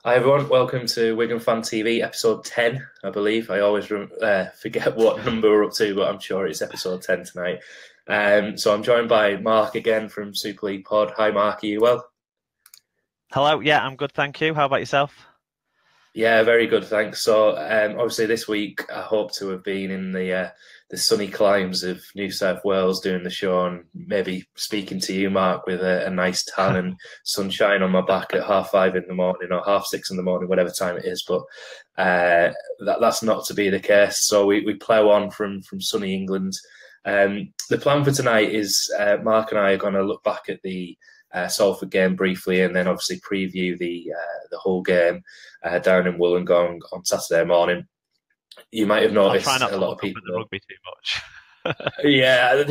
Hi everyone, welcome to Wigan Fan TV, episode 10, I believe. I always forget what number we're up to, but I'm sure it's episode 10 tonight. So I'm joined by Mark again from Super League Pod. Hi Mark, are you well? Hello, yeah, I'm good, thank you. How about yourself? Yeah, very good, thanks. So obviously this week I hope to have been in the sunny climes of New South Wales doing the show and maybe speaking to you, Mark, with a nice tan and sunshine on my back at 5:30 in the morning or 6:30 in the morning, whatever time it is. But that's not to be the case. So we plough on from sunny England. The plan for tonight is Mark and I are going to look back at the Salford game briefly, and then obviously preview the whole game down in Wollongong on Saturday morning. You might have I'll noticed try not a to lot of look up people. at the rugby too much. Yeah,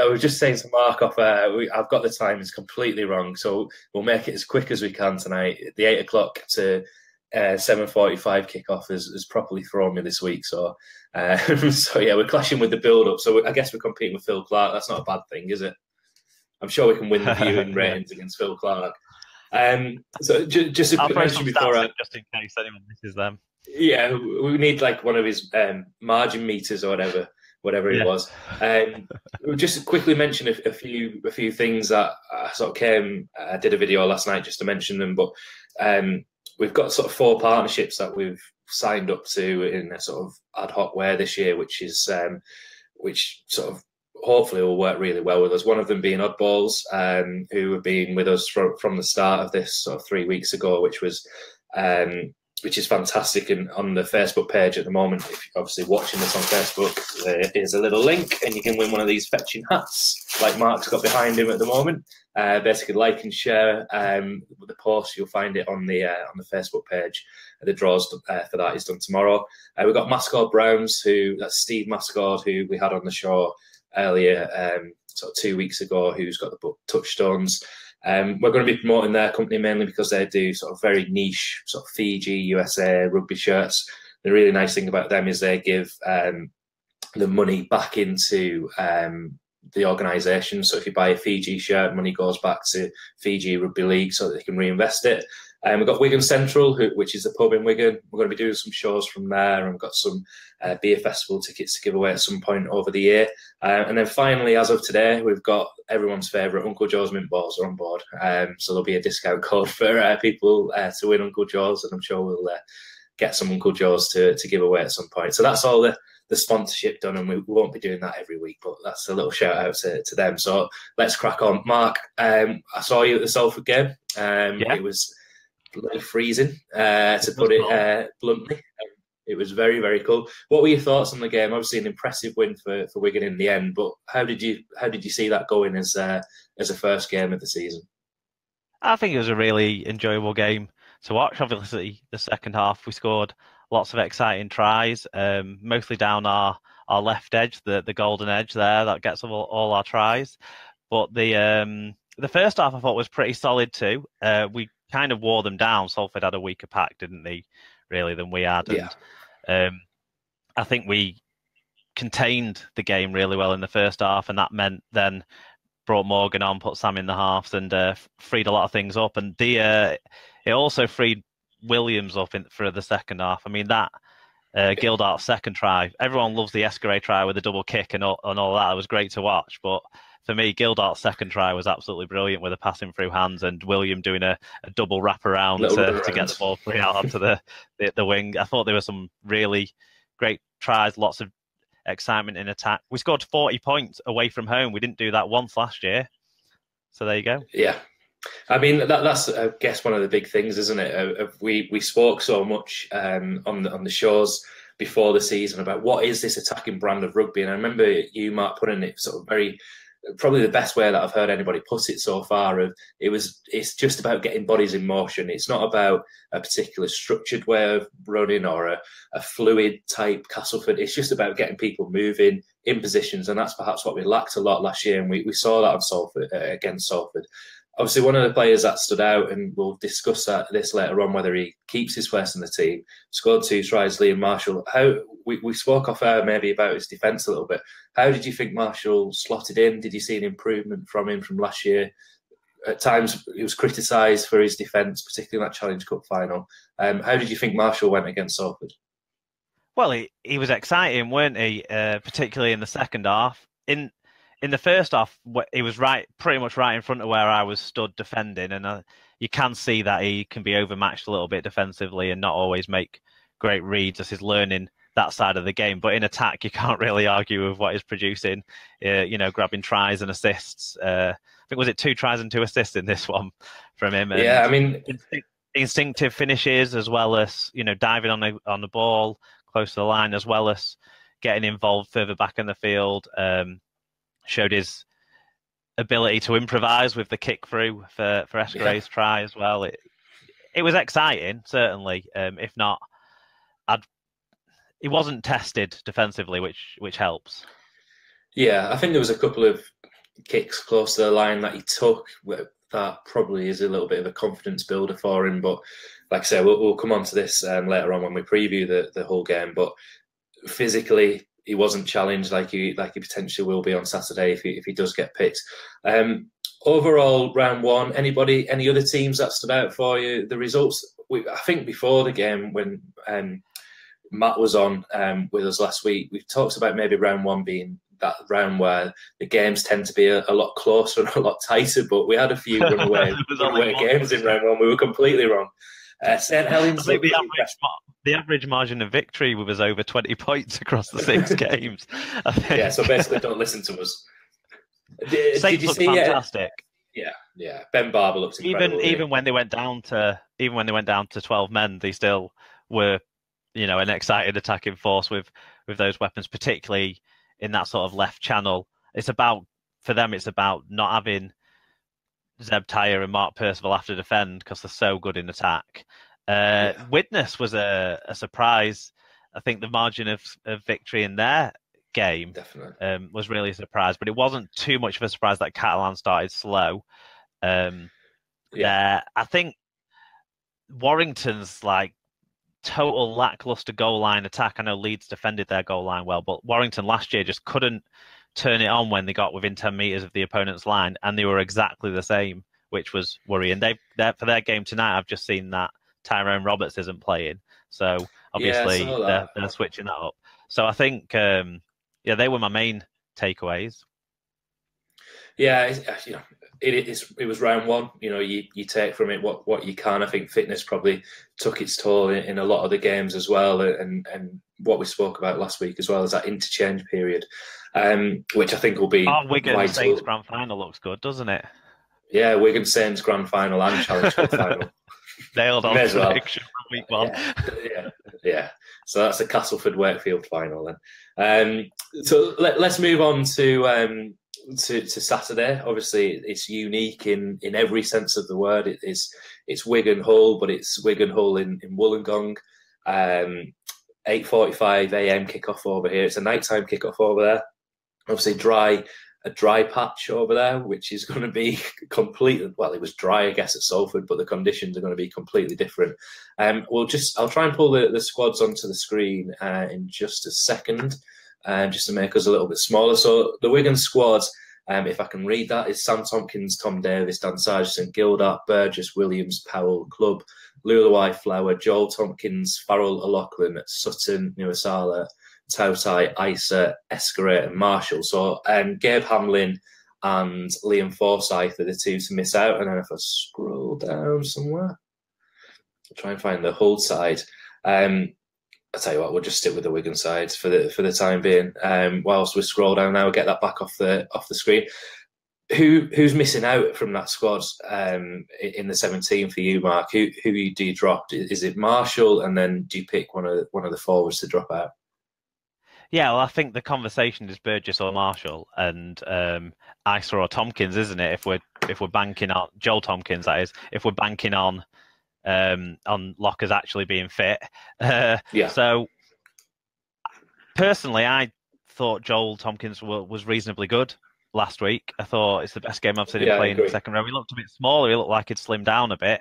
I was just saying to Mark off. I've got the timings completely wrong, so we'll make it as quick as we can tonight. The 8 o'clock to 7:45 kickoff has properly thrown me this week. So, so yeah, we're clashing with the build-up. So I guess we're competing with Phil Clark. That's not a bad thing, is it? I'm sure we can win the viewing Yeah. ratings against Phil Clark. So just a I'll quick throw mention some before stats in just in case anyone misses them. yeah, we need like one of his margin meters or whatever it Yeah. was. We'll just quickly mention a few things that sort of came. I did a video last night just to mention them, but we've got sort of 4 partnerships that we've signed up to in a sort of ad hoc way this year, which sort of hopefully will work really well with us. One of them being Oddballs, who have been with us from the start of this sort of 3 weeks ago, which is fantastic. And on the Facebook page at the moment, if you're obviously watching this on Facebook, there is a little link and you can win one of these fetching hats like Mark's got behind him at the moment. Basically like and share the post. You'll find it on the Facebook page. The draws for that is done tomorrow. We've got Mascot Browns, that's Steve Mascot, who we had on the show earlier, sort of 2 weeks ago, who's got the book Touchstones. We're going to be promoting their company mainly because they do sort of very niche sort of Fiji, USA rugby shirts. The really nice thing about them is they give the money back into the organisation. So if you buy a Fiji shirt, money goes back to Fiji Rugby League so that they can reinvest it. We've got Wigan Central, which is the pub in Wigan. We're going to be doing some shows from there, and we've got some beer festival tickets to give away at some point over the year. And then finally, as of today, we've got everyone's favourite Uncle Joe's mint balls are on board. So there'll be a discount code for people to win Uncle Joe's, and I'm sure we'll get some Uncle Joe's to give away at some point. So that's all the sponsorship done, and we won't be doing that every week, but that's a little shout out to them. So let's crack on. Mark, I saw you at the Salford game. Yeah. It was bloody freezing, to put it bluntly. It was very, very cool. What were your thoughts on the game? Obviously, an impressive win for Wigan in the end, but how did you see that going as a first game of the season? I think it was a really enjoyable game to watch. Obviously, the second half we scored lots of exciting tries, mostly down our left edge, the golden edge there that gets all our tries. But the first half I thought was pretty solid too. We kind of wore them down. Salford had a weaker pack, didn't they, really, than we had. Yeah. And I think we contained the game really well in the first half, and that meant then brought Morgan on, put Sam in the halves, and freed a lot of things up. And it also freed Williams up for the second half. I mean, that Gildart's second try, everyone loves the Escaré try with the double kick and all that. It was great to watch, but for me, Gildart's second try was absolutely brilliant with a passing through hands and William doing a double wraparound to get the ball free out onto the wing. I thought there were some really great tries, lots of excitement in attack. We scored 40 points away from home. We didn't do that once last year. So there you go. Yeah. I mean, that's I guess one of the big things, isn't it? We spoke so much on the shows before the season about what is this attacking brand of rugby, and I remember you, Mark, putting it sort of probably the best way that I've heard anybody put it so far. It's just about getting bodies in motion. It's not about a particular structured way of running or a fluid type Castleford. It's just about getting people moving in positions, and that's perhaps what we lacked a lot last year, and we saw that on Salford against Salford. Obviously, one of the players that stood out, and we'll discuss this later on, whether he keeps his place in the team, scored 2 tries, Liam Marshall. We spoke off air maybe about his defence a little bit. How did you think Marshall slotted in? Did you see an improvement from him from last year? at times he was criticised for his defence, particularly in that Challenge Cup final. How did you think Marshall went against Salford? Well, he was exciting, weren't he? Particularly in the second half. In the first half, he was pretty much right in front of where I was stood defending, and you can see that he can be overmatched a little bit defensively and not always make great reads as he's learning that side of the game. But in attack, you can't really argue with what he's producing. Grabbing tries and assists. I think was it 2 tries and 2 assists in this one from him. Yeah, I mean, instinctive finishes as well as diving on the ball close to the line, as well as getting involved further back in the field. Showed his ability to improvise with the kick through for Escaray's try as well. It was exciting, certainly. If not, he wasn't tested defensively, which helps. Yeah, I think there was a couple of kicks close to the line that he took that probably is a little bit of a confidence builder for him. But like I say, we'll come on to this later on when we preview the whole game. But physically, he wasn't challenged like he potentially will be on Saturday if he does get picked. Overall, round one, any other teams that stood out for you? The results, I think before the game when Matt was on with us last week, we talked about maybe round one being that round where the games tend to be a lot closer and a lot tighter, but we had a few runaway games in round one. We were completely wrong. St Helens. I think the average margin of victory was over 20 points across the 6 games. Yeah, so basically, don't listen to us. Did you see fantastic? Yeah. Ben Barber looks incredible. Even when they went down to 12 men, they still were, an excited attacking force with those weapons, particularly in that sort of left channel. For them, it's about not having Zeb Tyre and Mark Percival have to defend because they're so good in attack. Widnes was a surprise. I think the margin of victory in their game was really a surprise, but it wasn't too much of a surprise that Catalan started slow. I think Warrington's total lackluster goal line attack. I know Leeds defended their goal line well, but Warrington last year just couldn't turn it on when they got within 10 metres of the opponent's line, and they were exactly the same, which was worrying. For their game tonight, I've just seen that Tyrone Roberts isn't playing, so obviously they're switching that up. So I think, they were my main takeaways. Yeah, it was round one. You take from it what you can. I think fitness probably took its toll in a lot of the games as well, and what we spoke about last week as well as that interchange period, which I think will be. Wigan Saints grand final looks good, doesn't it? Yeah, Wigan Saints grand final and Challenge Cup final. Nailed on to fixture from week one. Yeah. So that's the Castleford Wakefield final then. So let's move on to Saturday. Obviously, it's unique in every sense of the word. It's Wigan Hull, but it's Wigan Hull in Wollongong. 8:45 a.m. kickoff over here. It's a nighttime kickoff over there. Obviously, a dry patch over there, which is going to be completely. Well, it was dry, I guess, at Salford, but the conditions are going to be completely different. I'll try and pull the squads onto the screen in just a second, just to make us a little bit smaller. So the Wigan squad, if I can read that, is Sam Tompkins, Tom Davis, Dan Sargent, Gildart, Burgess, Williams, Powell, Clubb, Lulawai, Flower, Joel Tompkins, Farrell, O'Loughlin, Sutton, Nuasala, Tautai, Isa, Escaray and Marshall. So Gabe Hamlin and Liam Forsyth are the two to miss out. And then if I scroll down somewhere, I'll try and find the Hull side. I'll tell you what, we'll just stick with the Wigan side for the time being. Whilst we scroll down now, we'll get that back off the screen. Who's missing out from that squad in the 17 for you, Mark? Who do you drop? Is it Marshall, and then do you pick one of the forwards to drop out? Yeah, well, I think the conversation is Burgess or Marshall, and Isa or Tompkins, isn't it? If we're banking on Joel Tompkins, that is, if we're banking on Lockers actually being fit. So personally, I thought Joel Tompkins was reasonably good last week. I thought it's the best game I've seen him play in the second row. He looked a bit smaller. He looked like he'd slimmed down a bit.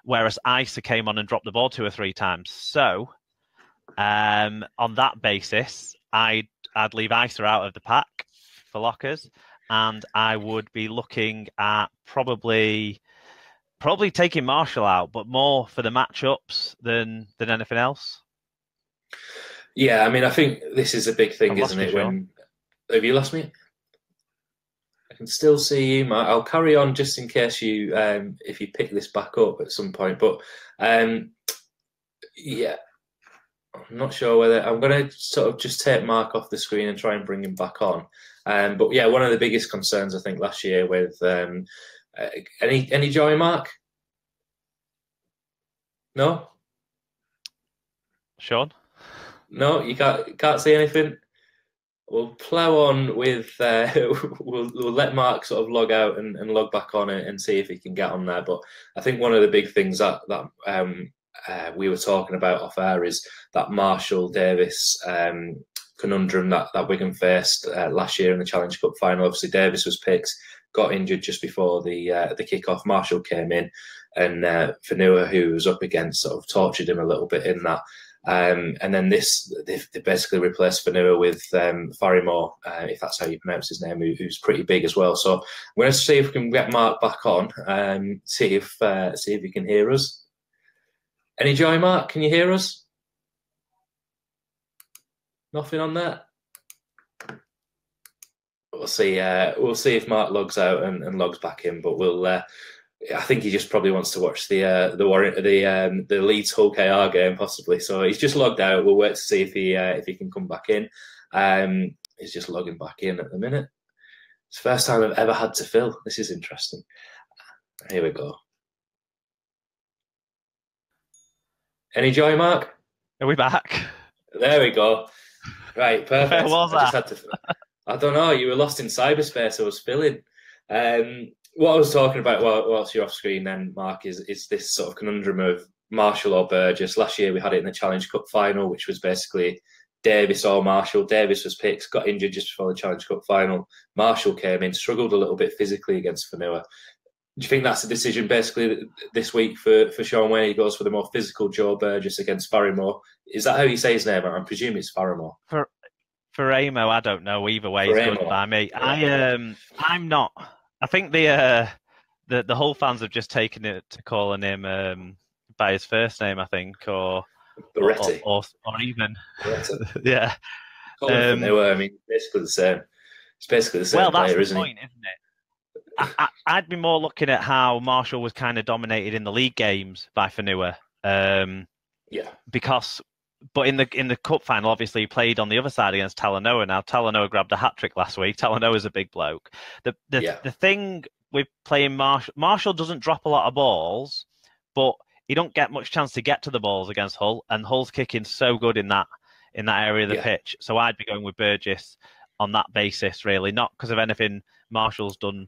Whereas Isa came on and dropped the ball 2 or 3 times. So on that basis, I'd leave Isa out of the pack for Lockers, and I would be looking at probably taking Marshall out, but more for the matchups than anything else. Yeah, I mean, I think this is a big thing, isn't it? Sean. Have you lost me? I can still see you, Matt. I'll carry on just in case you, if you pick this back up at some point. But yeah, I'm not sure whether I'm going to sort of just take Mark off the screen and try and bring him back on. But yeah, one of the biggest concerns I think last year with any joy, Mark? No, Sean. No, you can't see anything. We'll plough on with. We'll let Mark sort of log out and log back on and see if he can get on there. But I think one of the big things that we were talking about off air is that Marshall Davis conundrum that Wigan faced last year in the Challenge Cup final. Obviously, Davis was picked, got injured just before the kick-off. Marshall came in, and Fanua, who was up against, sort of tortured him a little bit in that. And then they basically replaced Fanua with Farrimore, if that's how you pronounce his name, who's pretty big as well. So I'm going to see if we can get Mark back on, see if he can hear us. Any joy, Mark? Can you hear us? Nothing on that. We'll see. We'll see if Mark logs out and logs back in, but we'll. I think he just probably wants to watch the Leeds Hull KR game possibly. So he's just logged out. We'll wait to see if he can come back in. He's just logging back in at the minute. It's the first time I've ever had to fill. This is interesting. Here we go. Any joy, Mark? Are we back? There we go. Right, perfect. Where was that? I don't know. You were lost in cyberspace. I was filling. What I was talking about whilst you're off screen then, Mark, is this sort of conundrum of Marshall or Burgess. Last year we had it in the Challenge Cup final, which was basically Davis or Marshall. Davis was picked, got injured just before the Challenge Cup final. Marshall came in, struggled a little bit physically against Fanua. Do you think that's a decision basically this week for Sean Wayne? He goes for the more physical Joe Burgess against Farrimore. Is that how you say his name? I presume it's Farrimore. For Amo, I don't know. Either way, it's good by me. Yeah. I'm not. I think the Hull fans have just taken it to calling him by his first name, I think, or even yeah. I mean, basically the same. It's basically the same. Well, that's player, the point, isn't it? I'd be more looking at how Marshall was kind of dominated in the league games by Fanua. Yeah. But in the cup final, obviously, he played on the other side against Talanoa. Now, Talanoa grabbed a hat-trick last week. Talanoa's a big bloke. The thing with playing Marshall doesn't drop a lot of balls, but he don't get much chance to get to the balls against Hull, and Hull's kicking so good in that area of the pitch. So I'd be going with Burgess on that basis, really. Not because of anything Marshall's done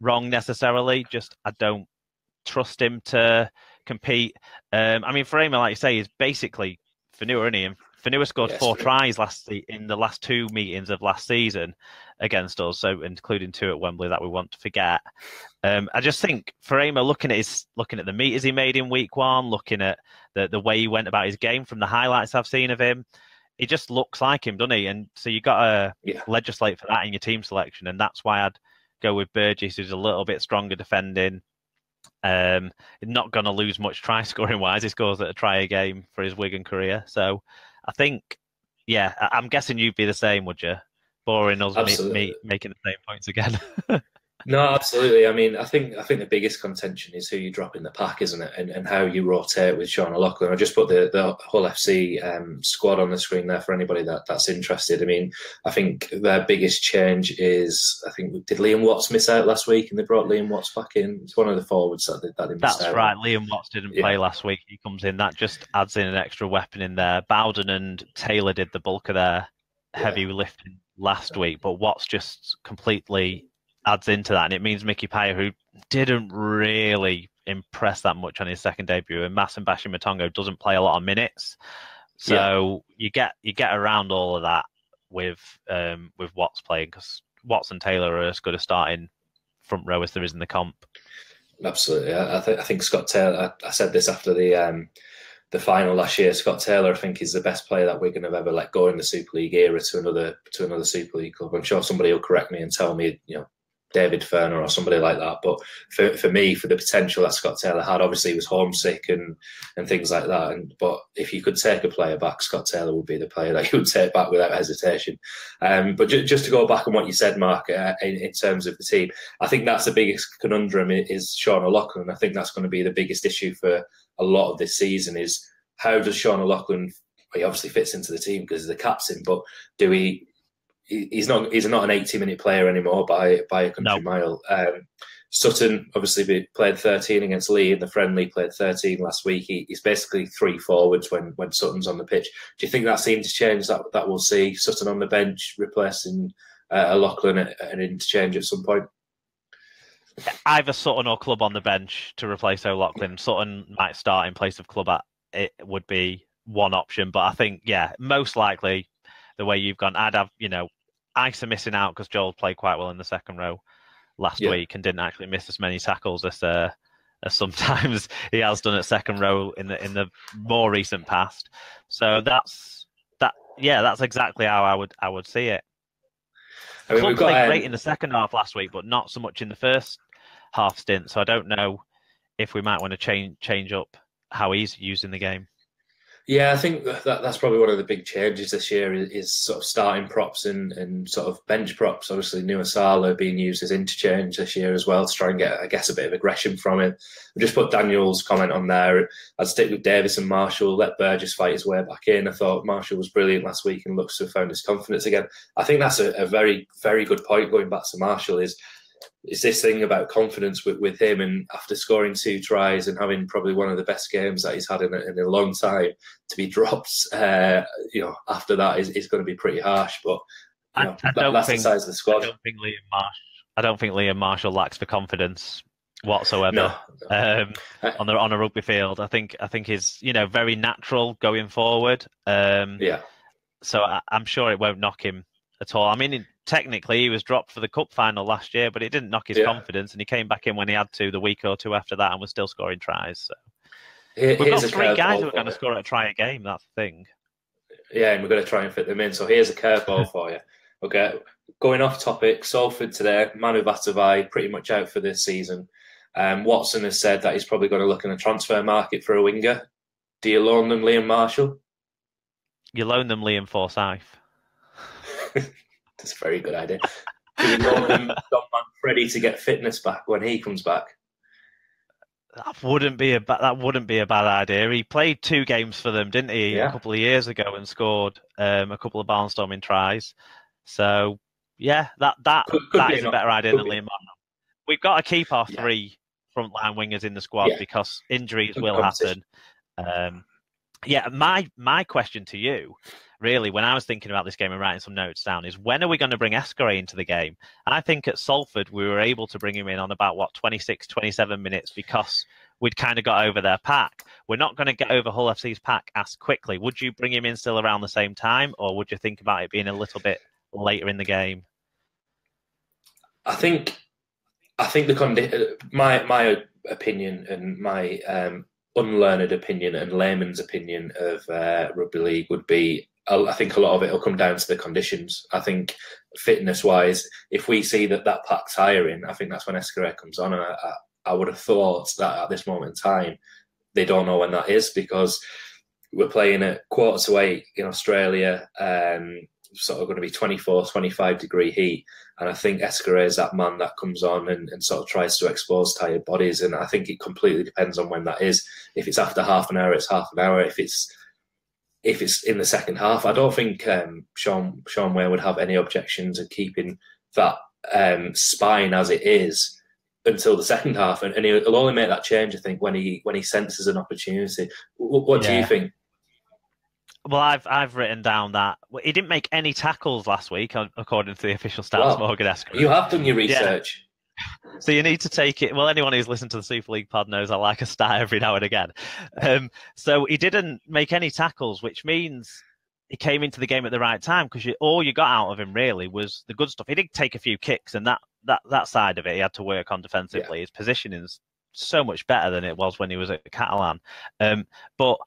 wrong necessarily, just I don't trust him to compete. I mean, Farrimore, like you say, is basically Fanua, isn't he? And Fanua scored 4 tries in the last 2 meetings of last season against us, so including 2 at Wembley that we want to forget. I just think Farrimore, looking at the meters he made in week 1, looking at the way he went about his game from the highlights I've seen of him, he just looks like him, doesn't he? And so you got to legislate for that in your team selection, and that's why I'd go with Burgess, who's a little bit stronger defending. Not going to lose much try scoring wise. He scores at a try a game for his Wigan career. So I think, I'm guessing you'd be the same, would you? Boring us me making the same points again. No, absolutely. I mean, I think the biggest contention is who you drop in the pack, isn't it? And how you rotate with Sean O'Loughlin. I just put the Hull FC squad on the screen there for anybody that's interested. I mean, I think their biggest change is, did Liam Watts miss out last week and they brought Liam Watts back in? It's one of the forwards that they missed out. That's right. Liam Watts didn't play last week. He comes in. That just adds in an extra weapon in there. Bowden and Taylor did the bulk of their heavy lifting last week, but Watts just completely adds into that, and it means Mickey Pyer, who didn't really impress that much on his second debut, and Mass and Bashi Matongo doesn't play a lot of minutes, so you get around all of that with Watts playing, because Watts and Taylor are as good a starting front row as there is in the comp. Absolutely, I think Scott Taylor. I said this after the the final last year, Scott Taylor, I think, is the best player that Wigan have ever let go in the Super League era to another Super League club. I'm sure somebody will correct me and tell me, David Ferner or somebody like that. But for me, for the potential that Scott Taylor had, obviously he was homesick and things like that. But if you could take a player back, Scott Taylor would be the player that you would take back without hesitation. But just to go back on what you said, Mark, in terms of the team, I think that's the biggest conundrum is Sean O'Loughlin. I think that's going to be the biggest issue for a lot of this season is how does Sean O'Loughlin, he obviously fits into the team because he's the captain, but he's not an 80-minute player anymore by a country mile. Sutton obviously played 13 against Lee in the friendly, played 13 last week. He's basically 3 forwards when Sutton's on the pitch. Do you think that seems to change, that we'll see Sutton on the bench replacing O'Loughlin at an interchange at some point? Either Sutton or Clubb on the bench to replace O'Loughlin. Sutton might start in place of Clubb. It would be one option, but I think, most likely the way you've gone, I'd have, Isa missing out because Joel played quite well in the second row last week and didn't actually miss as many tackles as sometimes he has done at second row in the more recent past. So that's exactly how I would see it. I mean, Clubb played great in the second half last week, but not so much in the first half stint. So I don't know if we might want to change up how he's used in the game. Yeah, I think that's probably one of the big changes this year is sort of starting props and sort of bench props. Obviously, Nuasala being used as interchange this year as well to try and get, I guess, a bit of aggression from him. We just put Daniel's comment on there. I'd stick with Davis and Marshall, let Burgess fight his way back in. I thought Marshall was brilliant last week and looks to have found his confidence again. I think that's a very, very good point going back to Marshall is this thing about confidence with him, and after scoring 2 tries and having probably one of the best games that he's had in a long time, to be dropped, after that is going to be pretty harsh. But that's the size of the squad. I don't think Liam Marshall lacks the confidence whatsoever on a rugby field. I think he's very natural going forward. So I'm sure it won't knock him at all. I mean, technically, he was dropped for the cup final last year, but it didn't knock his confidence, and he came back in when he had to the week or two after that and was still scoring tries. So we've got 3 guys who are going to score at a try a game. That's the thing. Yeah, and we're going to try and fit them in. So here's a curveball for you. Okay, going off topic, Salford today, Manu Vatuvai pretty much out for this season. Watson has said that he's probably going to look in the transfer market for a winger. Do you loan them Liam Marshall? You loan them Liam Forsyth. That's a very good idea. Do you loan them Don Manfredi to get fitness back when he comes back? That wouldn't be a bad idea. He played 2 games for them, didn't he, a couple of years ago, and scored a couple of barnstorming tries. So that is a better idea than Liam Marshall. We've got to keep our 3 frontline wingers in the squad because injuries will happen. My question to you, really, when I was thinking about this game and writing some notes down, is when are we going to bring Escaré into the game? And I think at Salford, we were able to bring him in on about, 26, 27 minutes because we'd kind of got over their pack. We're not going to get over Hull FC's pack as quickly. Would you bring him in still around the same time, or would you think about it being a little bit later in the game? I think my opinion and my unlearned opinion and layman's opinion of rugby league would be, I think a lot of it will come down to the conditions. I think fitness-wise, if we see that pack's hiring, I think that's when Escaré comes on. And I would have thought that at this moment in time, they don't know when that is because we're playing at 7:45 in Australia, sort of going to be 24, 25 degree heat. And I think Escaré is that man that comes on and sort of tries to expose tired bodies. And I think it completely depends on when that is. If it's after half an hour, it's half an hour. If it's in the second half, I don't think Sean Ware would have any objections in keeping that spine as it is until the second half. And he'll only make that change, I think, when he senses an opportunity. What do you think? Well, I've written down that he didn't make any tackles last week, according to the official stats. Morgan Escaré. You have done your research. Yeah. So you need to take it. Well, anyone who's listened to the Super League pod knows I like a stat every now and again. So he didn't make any tackles, which means he came into the game at the right time because all you got out of him really was the good stuff. He did take a few kicks, and that side of it he had to work on defensively. His positioning's so much better than it was when he was at Catalan. But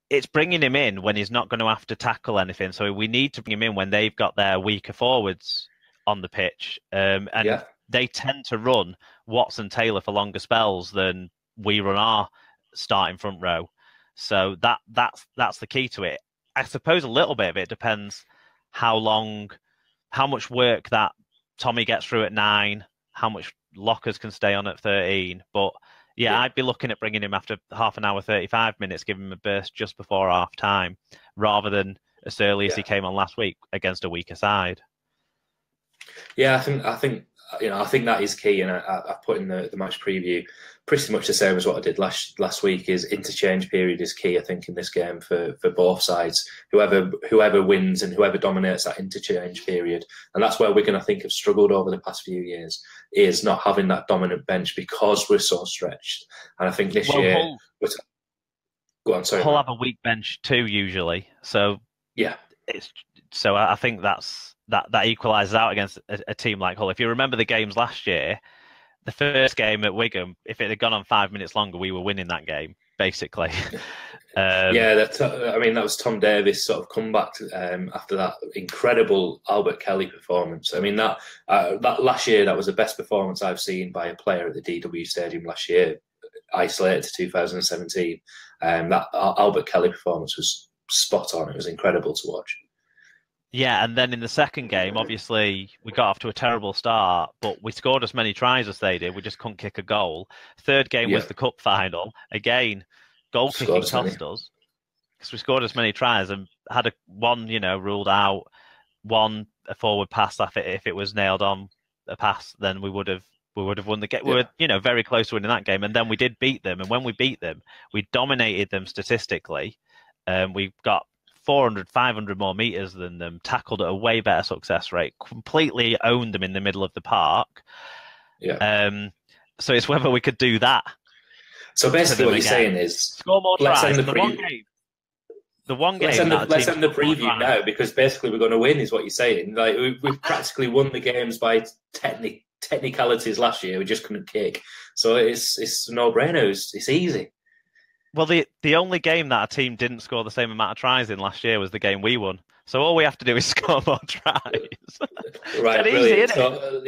it's bringing him in when he's not going to have to tackle anything. So we need to bring him in when they've got their weaker forwards on the pitch. And they tend to run Watson Taylor for longer spells than we run our starting front row. So that's the key to it. I suppose a little bit of it depends how much work that Tommy gets through at 9, how much Lockers can stay on at 13. But yeah, I'd be looking at bringing him after half an hour, 35 minutes, giving him a burst just before half time, rather than as early as he came on last week against a weaker side. Yeah, I think that is key, and I put in the match preview pretty much the same as what I did last week. Is interchange period is key, I think, in this game for both sides. Whoever wins and whoever dominates that interchange period, and that's where Wigan, I think, have struggled over the past few years, is not having that dominant bench because we're so stretched. And I think this year, go on, sorry, Hull have a weak bench too usually, so yeah, I think that equalises out against a team like Hull. If you remember the games last year, the first game at Wigan, if it had gone on 5 minutes longer, we were winning that game, basically. That was Tom Davis' sort of comeback after that incredible Albert Kelly performance. I mean, that last year, that was the best performance I've seen by a player at the DW Stadium last year, isolated to 2017. That Albert Kelly performance was spot on. It was incredible to watch. Yeah, and then in the second game, obviously, we got off to a terrible start, but we scored as many tries as they did. We just couldn't kick a goal. Third game was the cup final. Again, goal kicking cost us because we scored as many tries and had one ruled out, a forward pass. If it was nailed on a pass, then we would have won the game. We were very close to winning that game, and then we did beat them. And when we beat them, we dominated them statistically. We got 400, 500 more meters than them, tackled at a way better success rate, completely owned them in the middle of the park. So it's whether we could do that. So basically what you're saying is, score more tries. The one game. Let's end the preview now, because basically we're going to win, is what you're saying. Like we've practically won the games by technicalities last year. We just couldn't kick. So it's a no-brainer. It's easy. Well, the only game that a team didn't score the same amount of tries in last year was the game we won. So all we have to do is score more tries. Right, brilliant. So,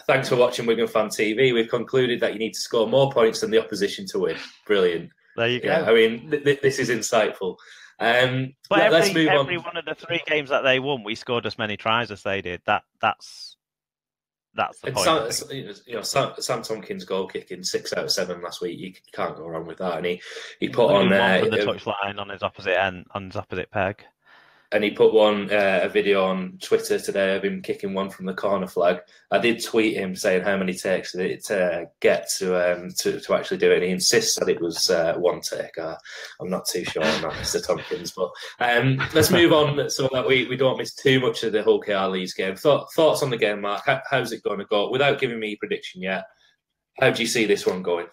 thanks for watching Wigan Fan TV. We've concluded that you need to score more points than the opposition to win. Brilliant. There you go. I mean, this is insightful. But let's move on. Every one of the 3 games that they won, we scored as many tries as they did. That's the point. Sam Tompkins' goal kicking 6 out of 7 last week. You can't go wrong with that. And he put on from the touchline on his opposite peg. And he put a video on Twitter today of him kicking one from the corner flag. I did tweet him saying how many takes did it get to actually do it. And he insists that it was 1 take. I'm not too sure on that, Mr. Tompkins. But let's move on so that we don't miss too much of the Hull KR Leeds game. Thoughts on the game, Mark? How's it going to go? Without giving me a prediction yet, how do you see this one going?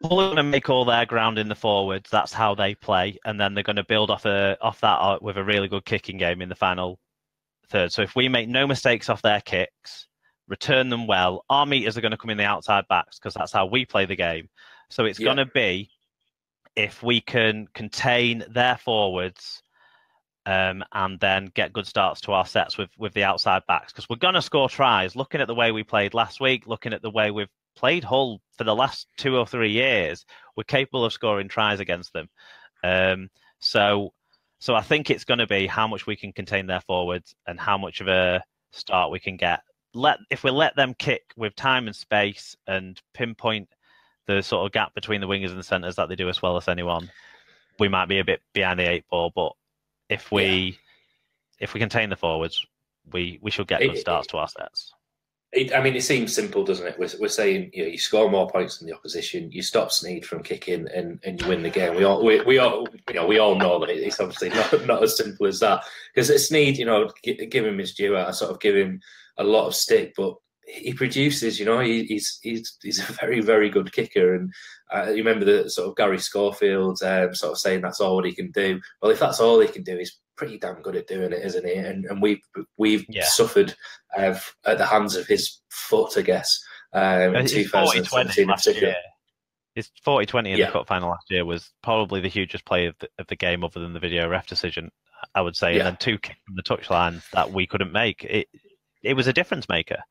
Hull are going to make all their ground in the forwards. That's how they play, and then they're going to build off that with a really good kicking game in the final third. So if we make no mistakes off their kicks, return them well, our meters are going to come in the outside backs because that's how we play the game. So it's going to be if we can contain their forwards and then get good starts to our sets with the outside backs, because we're going to score tries. Looking at the way we played last week, looking at the way we've played Hull for the last 2 or 3 years, we're capable of scoring tries against them. So I think it's going to be how much we can contain their forwards and how much of a start we can get. If we let them kick with time and space and pinpoint the sort of gap between the wingers and the centres that they do as well as anyone, we might be a bit behind the 8 ball. But if we contain the forwards, we should get good starts to our sets. It seems simple, doesn't it? We're saying you score more points than the opposition, you stop Sneyd from kicking, and you win the game. We all know that it's obviously not as simple as that. Because Sneyd, give him his due. I sort of give him a lot of stick, but he produces. He's a very, very good kicker. And you remember the sort of Gary Schofield sort of saying that's all what he can do. Well, if that's all he can do, he's pretty damn good at doing it, isn't he? And we've suffered at the hands of his foot, I guess, in 2017 in particular. His 40-20 in Yeah. the cup final last year was probably the hugest play of the game, other than the video ref decision, I would say. Yeah. And then 2 kicks from the touchline that we couldn't make. It was a difference maker.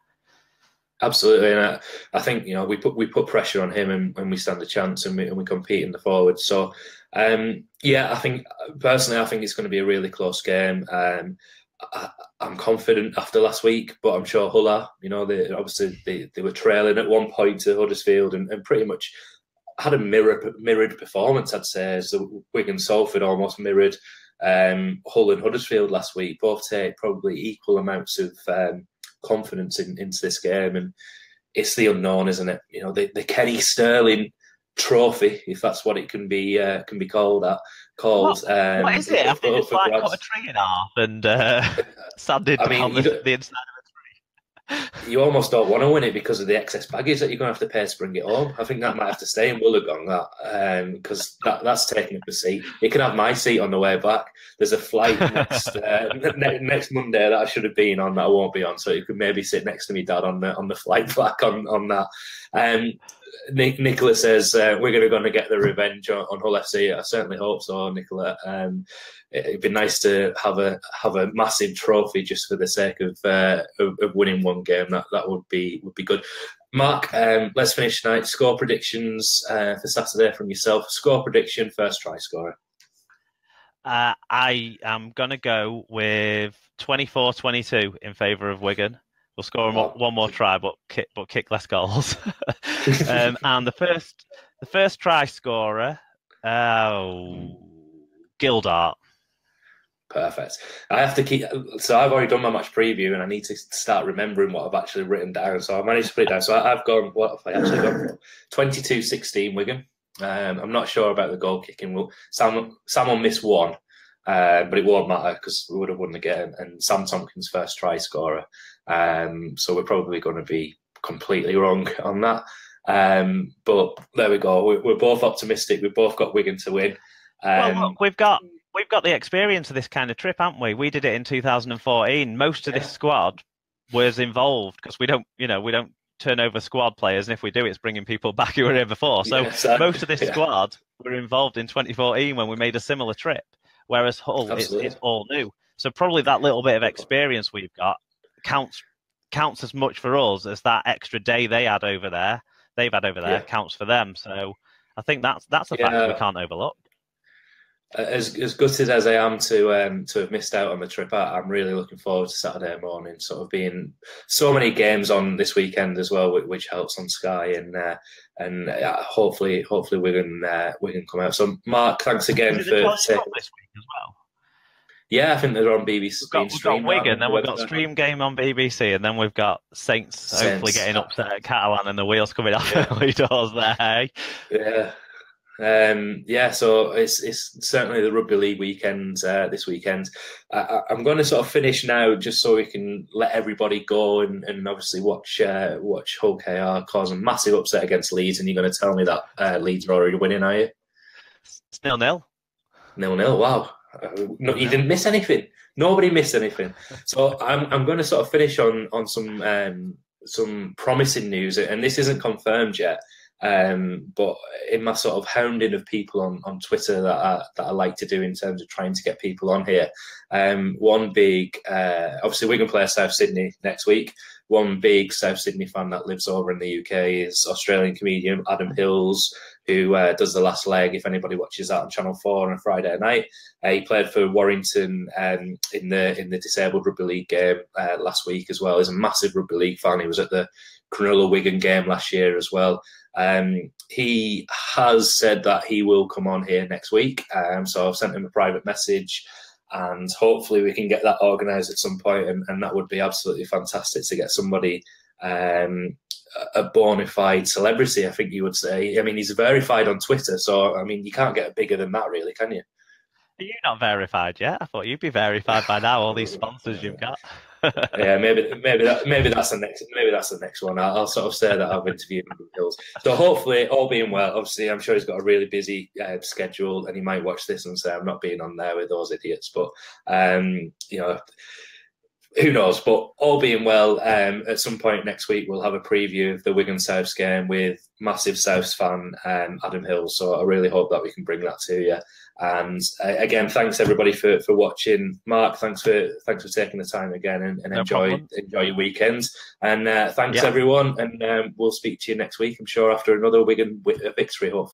Absolutely, and I think we put pressure on him, and we stand a chance, and we compete in the forward. So, yeah, I think personally, I think it's going to be a really close game. I'm confident after last week, but I'm sure Hull are. They were trailing at one point to Huddersfield, and pretty much had a mirrored performance, I'd say. So Wigan Salford almost mirrored Hull and Huddersfield last week. Both take probably equal amounts of confidence into this game, and it's the unknown, isn't it? The Kenny Sterling Trophy, if that's what it can be called. What is it? I think it's like cut a tree in half and sanded down the inside of a tree. You almost don't want to win it because of the excess baggage that you're going to have to pay to bring it home. I think that might have to stay in Wollongong, because that's taking up a seat. It can have my seat on the way back. There's a flight next Monday that I should have been on that I won't be on, so you could maybe sit next to me, Dad, on the flight back on that. Nicola says we're going to get the revenge on Hull FC. I certainly hope so, Nicola. It'd be nice to have a massive trophy just for the sake of winning one game. That would be good. Mark, let's finish tonight. Score predictions for Saturday from yourself. Score prediction, first try scorer. I am going to go with 24-22 in favour of Wigan. We'll score one more try, but kick less goals. And the first try scorer, Gildart. Perfect. I have to keep. So I've already done my match preview, and I need to start remembering what I've actually written down. So I managed to put it down. So I've gone. What have I actually gone for? 22-16 Wigan. I'm not sure about the goal kicking. Sam will miss one, but it won't matter because we would have won the game. And Sam Tompkins first try scorer. So we're probably going to be completely wrong on that. But there we go. We're both optimistic. We've both got Wigan to win. Well, look, we've got the experience of this kind of trip, haven't we? We did it in 2014. Most of this squad was involved because we don't turn over squad players, and if we do, it's bringing people back who were here before. So most of this squad were involved in 2014 when we made a similar trip, whereas Hull it's all new. So probably that little bit of experience we've got counts as much for us as that extra day they've had over there counts for them. So I think that's a fact we can't overlook. As gutted as I am to have missed out on the trip, I'm really looking forward to Saturday morning. Sort of being so many games on this weekend as well, which helps on Sky, and hopefully we can come out. So Mark, thanks again for this week as well. Yeah, I think they're on BBC. We've got Wigan, then we've got Stream Game on BBC, and then we've got Saints hopefully getting upset at Catalan and the wheels coming off early doors there. Yeah. So it's certainly the rugby league weekend this weekend. I'm going to sort of finish now, just so we can let everybody go and obviously watch Hull KR cause a massive upset against Leeds. And you're going to tell me that Leeds are already winning, are you? It's 0-0. 0-0. Wow. No, you didn't miss anything. Nobody missed anything. So I'm going to sort of finish on some promising news, and this isn't confirmed yet. But in my sort of hounding of people on Twitter that I like to do in terms of trying to get people on here, one big, obviously Wigan play South Sydney next week. One big South Sydney fan that lives over in the UK is Australian comedian Adam Hills, who does The Last Leg, if anybody watches that on Channel 4 on a Friday night. He played for Warrington in the disabled rugby league game last week as well. He's a massive rugby league fan. He was at the Cronulla Wigan game last year as well. He has said that he will come on here next week. So I've sent him a private message, and hopefully we can get that organised at some point, and that would be absolutely fantastic to get somebody, a bona fide celebrity, I think you would say. I mean, he's verified on Twitter, so I mean, you can't get bigger than that, really, can you? Are you not verified yet? I thought you'd be verified by now. All these sponsors you've got. Yeah, maybe that's the next one. I'll sort of say that I've interviewed Hills. So hopefully, all being well. Obviously, I'm sure he's got a really busy schedule, and he might watch this and say, "I'm not being on there with those idiots." But who knows? But all being well, at some point next week we'll have a preview of the Wigan Souths game with massive Souths fan Adam Hill. So I really hope that we can bring that to you. And again, thanks everybody for watching. Mark, thanks for taking the time again, and No enjoy your weekends. And thanks everyone, and we'll speak to you next week, I'm sure, after another Wigan victory. Hopefully.